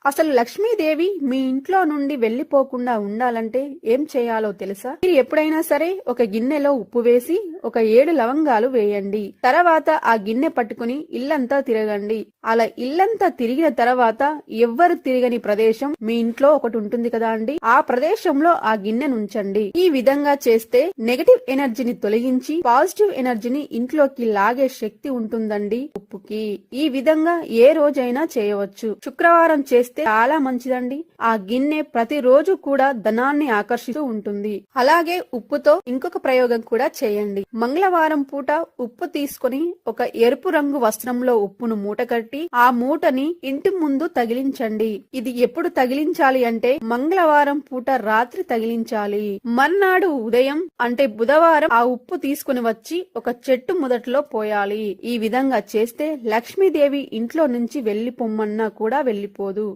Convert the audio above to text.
అసలు లక్ష్మీదేవి మీ ఇంట్లో నుండి వెళ్లిపోకుండా ఉండాలంటే ఏం చేయాలో తెలుసా? మీరు ఎప్పుడైనా సరే ఒక గిన్నెలో ఉప్పు వేసి ఒక 7 లవంగాలు వేయండి. తర్వాత ఆ గిన్నె పట్టుకుని ఇల్లంతా తిరగండి. అలా ఇల్లంతా తిరిగిన తర్వాత ఎవ్వరు తిరగని ప్రదేశం మీ ఇంట్లో ఒకటి ఉంటుంది కదా అండి, ఆ ప్రదేశంలో ఆ గిన్నెను ఉంచండి. ఈ విధంగా చేస్తే నెగటివ్ ఎనర్జీని తొలగించి పాజిటివ్ ఎనర్జీని ఇంట్లోకి లాగే శక్తి ఉంటుందండి ఉప్పుకి. ఈ విధంగా ఏ రోజైనా చేయవచ్చు. శుక్రవారం చేస్తే చాలా మంచిదండి. ఆ గిన్నె ప్రతిరోజు కూడా ధనాన్ని ఆకర్షిస్తూ ఉంటుంది. అలాగే ఉప్పుతో ఇంకొక ప్రయోగం కూడా చేయండి. మంగళవారం పూట ఉప్పు తీసుకొని ఒక ఎరుపు రంగు వస్త్రంలో ఉప్పును మూట కట్టి ఆ మూటని ఇంటి ముందు తగిలించండి. ఇది ఎప్పుడు తగిలించాలి అంటే మంగళవారం పూట రాత్రి తగిలించాలి. మర్నాడు ఉదయం అంటే బుధవారం ఆ ఉప్పు తీసుకుని వచ్చి ఒక చెట్టు మొదట్లో పోయాలి. ఈ విధంగా చేస్తే లక్ష్మీదేవి ఇంట్లో నుంచి వెళ్లిపోమ్మన్నా కూడా వెళ్లిపోదు.